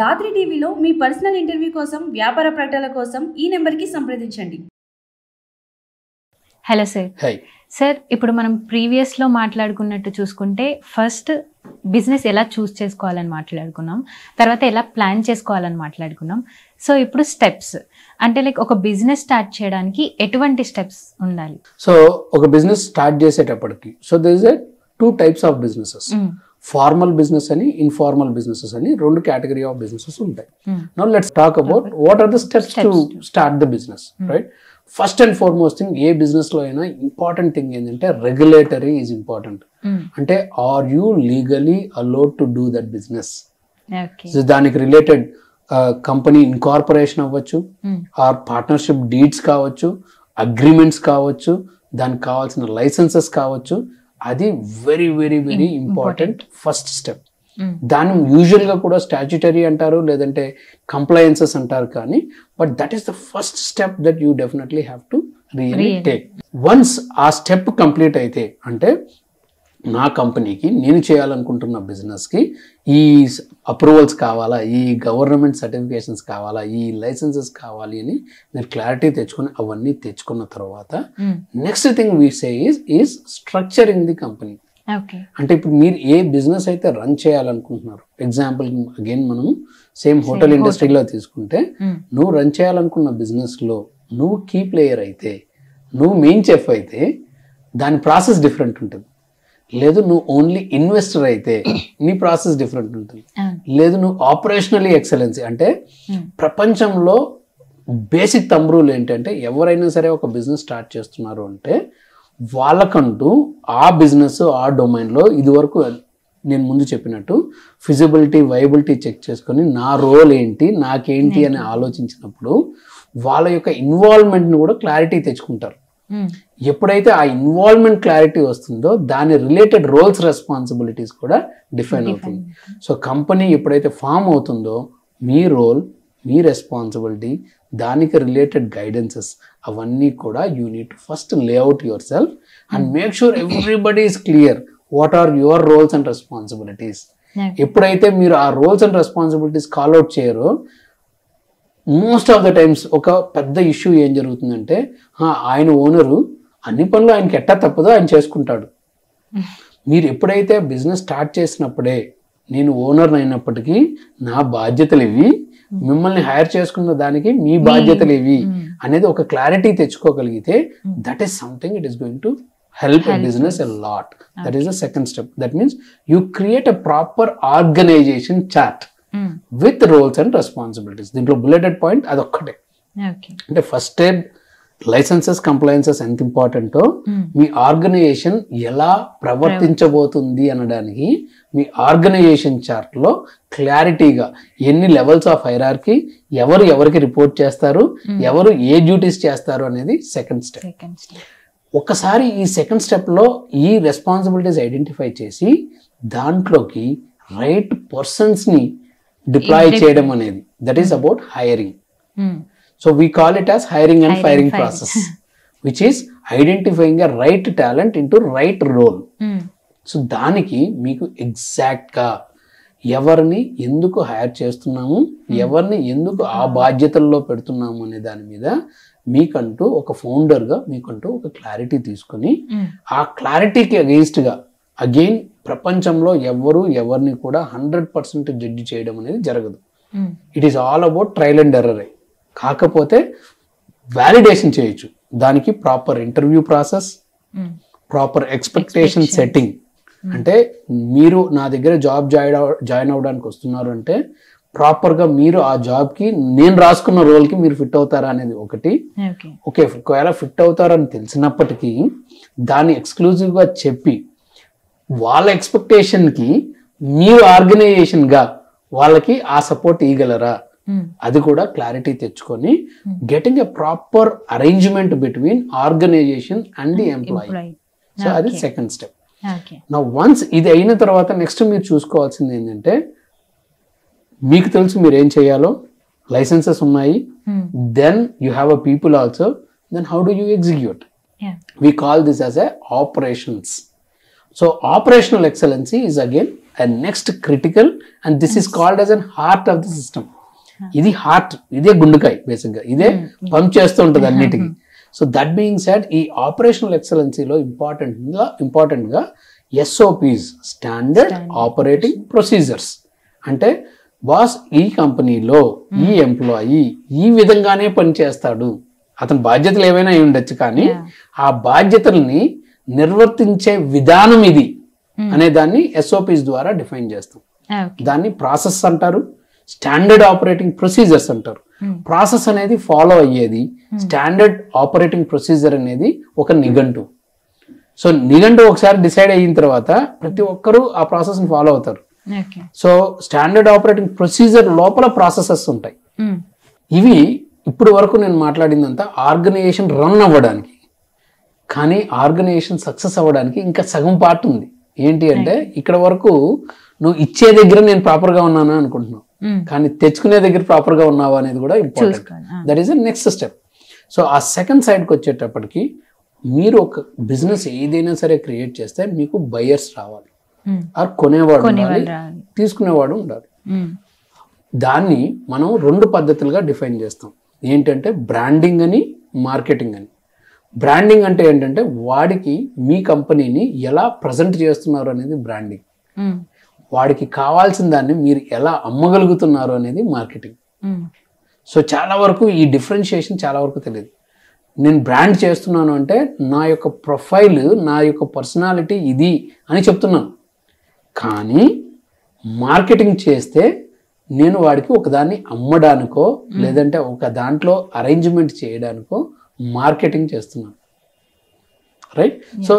దాత్రి టీవీలో మీ personal interview కోసం, వ్యాపార ప్రకటనల కోసం ఈ నెంబర్కి సంప్రదించండి. Hello sir. హై సార్, ఇప్పుడు మనం ప్రీవియస్లో మాట్లాడుకున్నట్టు చూసుకుంటే ఫస్ట్ బిజినెస్ ఎలా చూస్ చేసుకోవాలని మాట్లాడుకున్నాం, తర్వాత ఎలా ప్లాన్ చేసుకోవాలని మాట్లాడుకున్నాం. సో ఇప్పుడు స్టెప్స్ అంటే లైక్ ఒక బిజినెస్ స్టార్ట్ చేయడానికి ఎటువంటి స్టెప్స్ ఉండాలి? సో ఒక బిజినెస్ స్టార్ట్ చేసేటప్పటికి there is 2 types of businesses. Formal business అని, ఇన్ఫార్మల్ బిజినెసెస్ అని 2 కేటగిరీ ఆఫ్ బిజినెసెస్ ఉంటాయి. Now let's talk about what are the steps to start the business, right? First and foremost thing, ఏ business లో అయినా important thing ఏంటంటే regulatory is important. అంటే are you legally allowed to do that business? దానికి related company incorporation అవ్వచ్చు, or partnership deeds కావచ్చు, agreements కావచ్చు, దానికి కావాల్సిన లైసెన్సెస్ కావచ్చు. అది very very very important first step. దాన్ని యూజువల్ గా కూడా స్టాట్యుటరీ అంటారు, లేదంటే కంప్లయన్సెస్ అంటారు. కానీ but that is the first step that you definitely have to really take. Once ఆ స్టెప్ కంప్లీట్ అయితే, అంటే నా కంపెనీకి, నేను చేయాలనుకుంటున్న బిజినెస్కి ఈ అప్రూవల్స్ కావాలా, ఈ గవర్నమెంట్ సర్టిఫికేషన్స్ కావాలా, ఈ లైసెన్సెస్ కావాలి అని మీరు క్లారిటీ తెచ్చుకొని అవన్నీ తెచ్చుకున్న తర్వాత next thing we say is structuring the company. అంటే ఇప్పుడు మీరు ఏ బిజినెస్ అయితే రన్ చేయాలనుకుంటున్నారు, ఎగ్జాంపుల్ అగైన్ మనం సేమ్ హోటల్ ఇండస్ట్రీలో తీసుకుంటే, నువ్వు రన్ చేయాలనుకున్న బిజినెస్లో నువ్వు కీ ప్లేయర్ అయితే, నువ్వు మెయిన్ చెఫ్ అయితే దాని ప్రాసెస్ డిఫరెంట్ ఉంటుంది. లేదు నువ్వు ఓన్లీ ఇన్వెస్టర్ అయితే నీ ప్రాసెస్ డిఫరెంట్ ఉంటుంది. లేదు నువ్వు ఆపరేషనలీ ఎక్సలెన్సీ, అంటే ప్రపంచంలో బేసిక్ థంబ్ రూల్ ఏంటంటే, ఎవరైనా సరే ఒక బిజినెస్ స్టార్ట్ చేస్తున్నారు అంటే వాళ్ళకంటూ ఆ బిజినెస్ ఆ డొమైన్లో ఇదివరకు నేను ముందు చెప్పినట్టు ఫిజిబిలిటీ వైబిలిటీ చెక్ చేసుకొని నా రోల్ ఏంటి, నాకేంటి అని ఆలోచించినప్పుడు వాళ్ళ యొక్క ఇన్వాల్వ్మెంట్ని కూడా క్లారిటీ తెచ్చుకుంటారు. ఎప్పుడైతే ఆ ఇన్వాల్వ్మెంట్ క్లారిటీ వస్తుందో దాని రిలేటెడ్ రోల్స్ రెస్పాన్సిబిలిటీస్ కూడా డిఫైన్ అవుతుంది. సో కంపెనీ ఎప్పుడైతే ఫామ్ అవుతుందో మీ రోల్, మీ రెస్పాన్సిబిలిటీ, దానికి రిలేటెడ్ గైడెన్సెస్ అవన్నీ కూడా you need to first lay out yourself and make sure everybody is clear what are your roles and responsibilities. ఎప్పుడైతే మీరు ఆ roles and responsibilities call out చేయరో, మోస్ట్ ఆఫ్ ద టైమ్స్ ఒక పెద్ద issue ఏం జరుగుతుందంటే, ఆయన ఓనరు అన్ని పనులు ఆయనకి ఎట్టా తప్పదో ఆయన చేసుకుంటాడు. మీరు ఎప్పుడైతే బిజినెస్ స్టార్ట్ చేసినప్పుడే నేను ఓనర్ అయినప్పటికీ నా బాధ్యతలు ఇవి, మిమ్మల్ని హైర్ చేసుకున్న దానికి మీ బాధ్యతలు ఇవి అనేది ఒక క్లారిటీ తెచ్చుకోగలిగితే, that is something it is going to help a business a lot. That is the second step. That means you create a proper organization chart with roles and responsibilities. దీంట్లో bulleted point అదొక్కటే. అంటే first step licences, compliances ఎంత ఇంపార్టెంటో, మీ organisation ఎలా ప్రవర్తించబోతుంది అనడానికి మీ organisation చార్ట్లో క్లారిటీగా ఎన్ని లెవెల్స్ ఆఫ్ హైరార్కీ, ఎవరు ఎవరికి రిపోర్ట్ చేస్తారు, ఎవరు ఏ డ్యూటీస్ చేస్తారు అనేది సెకండ్ స్టెప్. ఒకసారి ఈ సెకండ్ స్టెప్లో ఈ రెస్పాన్సిబిలిటీస్ ఐడెంటిఫై చేసి దాంట్లోకి రైట్ పర్సన్స్ని డిప్లాయ్ చేయడం అనేది, that is about hiring. So we call it as hiring and firing process, which is identifying a right talent into right role. So దానికి మీకు ఎగ్జాక్ట్గా ఎవరిని ఎందుకు హైర్ చేస్తున్నాము, ఎవరిని ఎందుకు ఆ బాధ్యతల్లో పెడుతున్నాము అనే దాని మీద మీకంటూ ఒక ఫౌండర్గా మీకంటూ ఒక క్లారిటీ తీసుకొని, ఆ క్లారిటీకి అగెయిన్స్ట్గా అగైన్ ప్రపంచంలో ఎవరిని కూడా 100% జడ్జి చేయడం అనేది జరగదు. It is all about trial and error. కాకపోతే వ్యాలిడేషన్ చేయొచ్చు. దానికి proper interview process, proper expectation setting. అంటే మీరు నా దగ్గర జాయిన్ అవ్వడానికి వస్తున్నారు అంటే ప్రాపర్గా మీరు ఆ జాబ్కి, నేను రాసుకున్న రోల్కి మీరు ఫిట్ అవుతారా అనేది ఒకటి. ఓకే, ఒకవేళ ఫిట్ అవుతారని తెలిసినప్పటికీ దాన్ని ఎక్స్క్లూజివ్గా చెప్పి వాళ్ళ ఎక్స్పెక్టేషన్కి మీరు ఆర్గనైజేషన్గా వాళ్ళకి ఆ సపోర్ట్ ఇవ్వగలరా, అది కూడా క్లారిటీ తెచ్చుకొని getting a proper arrangement between organisation and the employee. So అది సెకండ్ స్టెప్. నా వన్స్ ఇది అయిన తర్వాత నెక్స్ట్ మీరు చూసుకోవాల్సింది ఏంటంటే, మీకు తెలుసు మీరు ఏం చేయాలో, లైసెన్సెస్ ఉన్నాయి, then you have a people also, then how do you execute? We call this as a operations. So operational excellency is again a next critical and this is called as an heart of the system. ఇది heart, ఇదే గుండెకాయ బేసిక్గా, ఇదే pump చేస్తూ ఉంటుంది అన్నిటికీ. So that being said, ఈ operational ఎక్సలెన్సీలో ఇంపార్టెంట్గా SOPs, స్టాండర్డ్ ఆపరేటింగ్ ప్రొసీజర్స్. అంటే బాస్ ఈ కంపెనీలో ఈ ఎంప్లాయీ ఈ విధంగానే పనిచేస్తాడు, అతని బాధ్యతలు ఏవైనా అయి ఉండొచ్చు, కానీ ఆ బాధ్యతల్ని నిర్వర్తించే విధానం ఇది అనే దాన్ని SOPs ద్వారా డిఫైన్ చేస్తాం. దాన్ని ప్రాసెస్ అంటారు, స్టాండర్డ్ ఆపరేటింగ్ ప్రొసీజర్స్ అంటారు. ప్రాసెస్ అనేది ఫాలో అయ్యేది, స్టాండర్డ్ ఆపరేటింగ్ ప్రొసీజర్ అనేది ఒక నిఘంటు. సో నిఘంటు ఒకసారి డిసైడ్ అయిన తర్వాత ప్రతి ఒక్కరూ ఆ ప్రాసెస్ని ఫాలో అవుతారు. సో స్టాండర్డ్ ఆపరేటింగ్ ప్రొసీజర్ లోపల ప్రాసెసెస్ ఉంటాయి. ఇవి ఇప్పుడు వరకు నేను మాట్లాడిందంతా ఆర్గనైజేషన్ రన్ అవ్వడానికి, కానీ ఆర్గనైజేషన్ సక్సెస్ అవ్వడానికి ఇంకా సగం పార్ట్ ఉంది. ఏంటి అంటే, ఇక్కడ వరకు నువ్వు ఇచ్చే దగ్గర నేను ప్రాపర్ గా ఉన్నాను అనుకుంటున్నావు, కానీ తెచ్చుకునే దగ్గర ప్రాపర్ గా ఉన్నావా అనేది కూడా important. That is the next step. So ఆ సెకండ్ సైడ్కి వచ్చేటప్పటికి, మీరు ఒక బిజినెస్ ఏదైనా సరే క్రియేట్ చేస్తే మీకు బయర్స్ రావాలి, ఆర్ కొనేవాడు ఉండాలి, తీసుకునేవాడు ఉండాలి. దాన్ని మనం 2 పద్ధతులుగా డిఫైన్ చేస్తాం. ఏంటంటే బ్రాండింగ్ అని, మార్కెటింగ్ అని. బ్రాండింగ్ అంటే ఏంటంటే, వాడికి మీ కంపెనీని ఎలా ప్రజెంట్ చేస్తున్నారు అనేది బ్రాండింగ్. వాడికి కావాల్సిన దాన్ని మీరు ఎలా అమ్మగలుగుతున్నారు అనేది మార్కెటింగ్. సో చాలా వరకు ఈ డిఫరెన్షియేషన్ చాలా వరకు తెలియదు. నేను బ్రాండ్ చేస్తున్నాను అంటే నా యొక్క ప్రొఫైల్, నా యొక్క పర్సనాలిటీ ఇది అని చెప్తున్నాను. కానీ మార్కెటింగ్ చేస్తే నేను వాడికి ఒకదాన్ని అమ్మడానికో లేదంటే ఒక దాంట్లో అరేంజ్మెంట్ చేయడానికో మార్కెటింగ్ చేస్తున్నాను. Right? So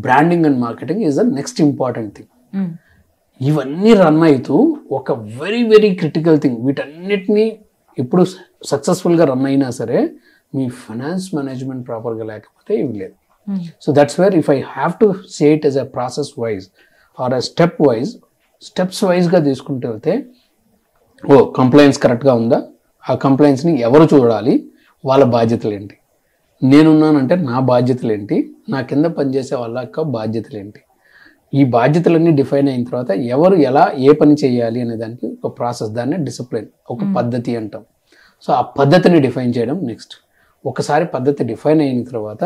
branding and marketing is the next important thing. ఇవన్నీ రన్ అవుతూ ఒక వెరీ వెరీ క్రిటికల్ థింగ్, వీటన్నిటినీ ఎప్పుడు సక్సెస్ఫుల్గా రన్ అయినా సరే మీ ఫైనాన్స్ మేనేజ్మెంట్ ప్రాపర్గా లేకపోతే ఇవి లేదు. So that's where if I have to say it as a process wise or a steps వైజ్గా తీసుకుంటూ వెళ్తే, కంప్లైంట్స్ కరెక్ట్గా ఉందా, ఆ కంప్లైంట్స్ని ఎవరు చూడాలి, వాళ్ళ బాధ్యతలు ఏంటి, నేనున్నానంటే నా బాధ్యతలు ఏంటి, నా కింద పనిచేసే వాళ్ళ యొక్క బాధ్యతలు ఏంటి, ఈ బాధ్యతలన్నీ డిఫైన్ అయిన తర్వాత ఎవరు ఎలా ఏ పని చేయాలి అనే దానికి ఒక ప్రాసెస్, దాన్ని డిసిప్లిన్, ఒక పద్ధతి అంటాం. సో ఆ పద్ధతిని డిఫైన్ చేయడం నెక్స్ట్. ఒకసారి పద్ధతి డిఫైన్ అయిన తర్వాత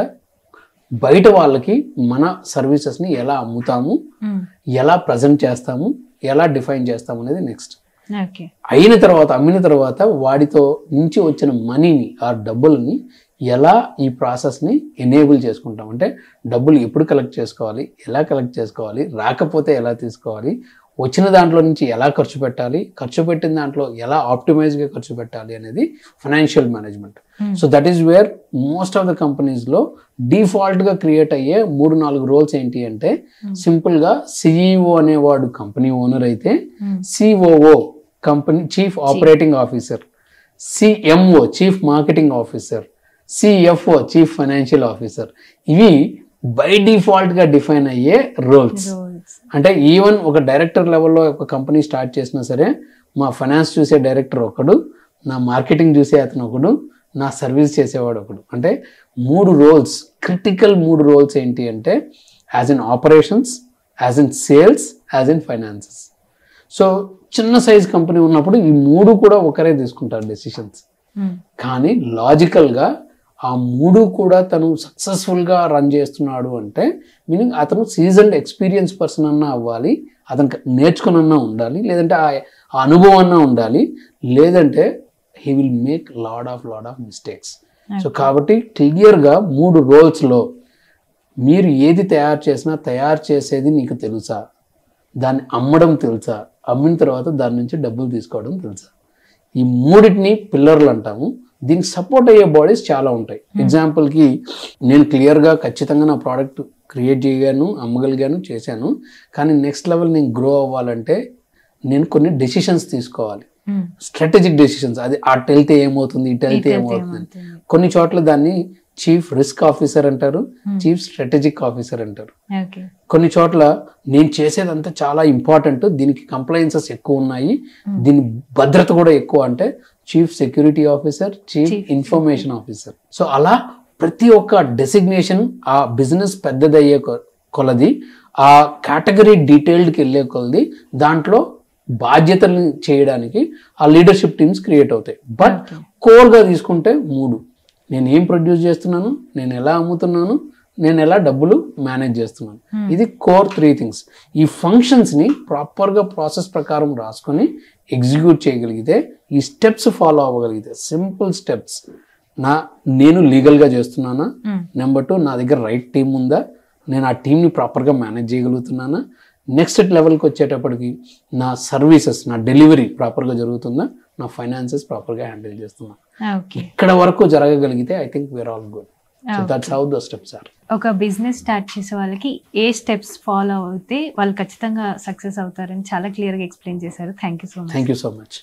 బయట వాళ్ళకి మన సర్వీసెస్ని ఎలా అమ్ముతాము, ఎలా ప్రజెంట్ చేస్తాము, ఎలా డిఫైన్ చేస్తాము అనేది నెక్స్ట్. అయిన తర్వాత, అమ్మిన తర్వాత వాడితో నుంచి వచ్చిన మనీని, ఆ డబ్బులని ఎలా ఈ ప్రాసెస్ని ఎనేబుల్ చేసుకుంటాం. అంటే డబ్బులు ఎప్పుడు కలెక్ట్ చేసుకోవాలి, ఎలా కలెక్ట్ చేసుకోవాలి, రాకపోతే ఎలా తీసుకోవాలి, వచ్చిన దాంట్లో నుంచి ఎలా ఖర్చు పెట్టాలి, ఖర్చు పెట్టిన దాంట్లో ఎలా ఆప్టిమైజ్గా ఖర్చు పెట్టాలి అనేది financial management. So that is where most of the కంపెనీస్లో డిఫాల్ట్గా క్రియేట్ అయ్యే 3-4 రోల్స్ ఏంటి అంటే, సింపుల్గా CEO అనేవాడు కంపెనీ ఓనర్ అయితే, COO company chief operating officer, CMO chief marketing officer, CFO chief financial officer. ఇవి బై డిఫాల్ట్గా డిఫైన్ అయ్యే రోల్స్. అంటే ఈవెన్ ఒక డైరెక్టర్ లెవెల్లో ఒక కంపెనీ స్టార్ట్ చేసినా సరే, మా ఫైనాన్స్ చూసే డైరెక్టర్ ఒకడు, నా మార్కెటింగ్ చూసే అతను ఒకడు, నా సర్వీస్ చేసేవాడు ఒకడు. అంటే 3 రోల్స్, క్రిటికల్ 3 రోల్స్ ఏంటి అంటే, as in operations, as in sales, as in finances. So చిన్న సైజ్ కంపెనీ ఉన్నప్పుడు ఈ 3 కూడా ఒకరే తీసుకుంటారు డెసిషన్స్. కానీ లాజికల్గా ఆ 3 కూడా తను సక్సెస్ఫుల్గా రన్ చేస్తున్నాడు అంటే, మీనింగ్ అతను సీజన్డ్ ఎక్స్పీరియన్స్ పర్సన్ అన్నా అవ్వాలి, అతనికి నేర్చుకునన్నా ఉండాలి, లేదంటే ఆ అనుభవం అన్నా ఉండాలి, లేదంటే he will make lot of mistakes. So కాబట్టి క్లియర్గా 3 రోల్స్లో మీరు ఏది తయారు చేసినా, తయారు చేసేది నీకు తెలుసా, దాన్ని అమ్మడం తెలుసా, అమ్మిన తర్వాత దాని నుంచి డబ్బులు తీసుకోవడం తెలుసా, ఈ 3టిని పిల్లర్లు అంటాము. దీనికి సపోర్ట్ అయ్యే బాడీస్ చాలా ఉంటాయి. ఎగ్జాంపుల్కి నేను క్లియర్గా ఖచ్చితంగా నా ప్రోడక్ట్ క్రియేట్ చేయగాను, అమ్మగలిగాను, చేశాను, కానీ నెక్స్ట్ లెవెల్ నేను గ్రో అవ్వాలంటే నేను కొన్ని డెసిషన్స్ తీసుకోవాలి, స్ట్రాటజిక్ డెసిషన్స్. అది అటు వెళ్తే ఏమవుతుంది, ఇటు వెళ్తే ఏమవుతుంది. కొన్ని చోట్ల దాన్ని చీఫ్ రిస్క్ ఆఫీసర్ అంటారు, చీఫ్ స్ట్రాటజిక్ ఆఫీసర్ అంటారు. కొన్ని చోట్ల నేను చేసేదంతా చాలా ఇంపార్టెంట్, దీనికి కంప్లైన్సెస్ ఎక్కువ ఉన్నాయి, దీని భద్రత కూడా ఎక్కువ అంటే chief security officer, chief information officer. So అలా ప్రతి ఒక్క డెసిగ్నేషన్ ఆ బిజినెస్ పెద్దదయ్యే కొలది, ఆ కేటగిరీ డీటెయిల్డ్కి వెళ్ళే కొలది దాంట్లో బాధ్యతల్ని చేయడానికి ఆ లీడర్షిప్ టీమ్స్ క్రియేట్ అవుతాయి. బట్ కోర్గా తీసుకుంటే 3, నేను ఏం ప్రొడ్యూస్ చేస్తున్నాను, నేను ఎలా అమ్ముతున్నాను, నేను ఎలా డబ్బులు మేనేజ్ చేస్తున్నాను. ఇది కోర్ 3 థింగ్స్. ఈ ఫంక్షన్స్ని ప్రాపర్గా ప్రాసెస్ ప్రకారం రాసుకొని ఎగ్జిక్యూట్ చేయగలిగితే, ఈ స్టెప్స్ ఫాలో అవ్వగలిగితే, సింపుల్ స్టెప్స్, నేను లీగల్గా చేస్తున్నానా, నెంబర్ 2 నా దగ్గర రైట్ టీం ఉందా, నేను ఆ టీంని ప్రాపర్గా మేనేజ్ చేయగలుగుతున్నానా, నెక్స్ట్ లెవెల్కి వచ్చేటప్పటికి నా సర్వీసెస్, నా డెలివరీ ప్రాపర్గా జరుగుతుందా, నా ఫైనాన్సెస్ ప్రాపర్గా హ్యాండిల్ చేస్తున్నా. ఇక్కడ వరకు జరగగలిగితే I think we're all good. So that's how the steps are. ఒక బిజినెస్ స్టార్ట్ చేసే వాళ్ళకి ఏ స్టెప్స్ ఫాలో అవుతే వాళ్ళు ఖచ్చితంగా సక్సెస్ అవుతారని చాలా క్లియర్గా ఎక్స్ప్లెయిన్ చేశారు. Thank you so much. Thank you so much.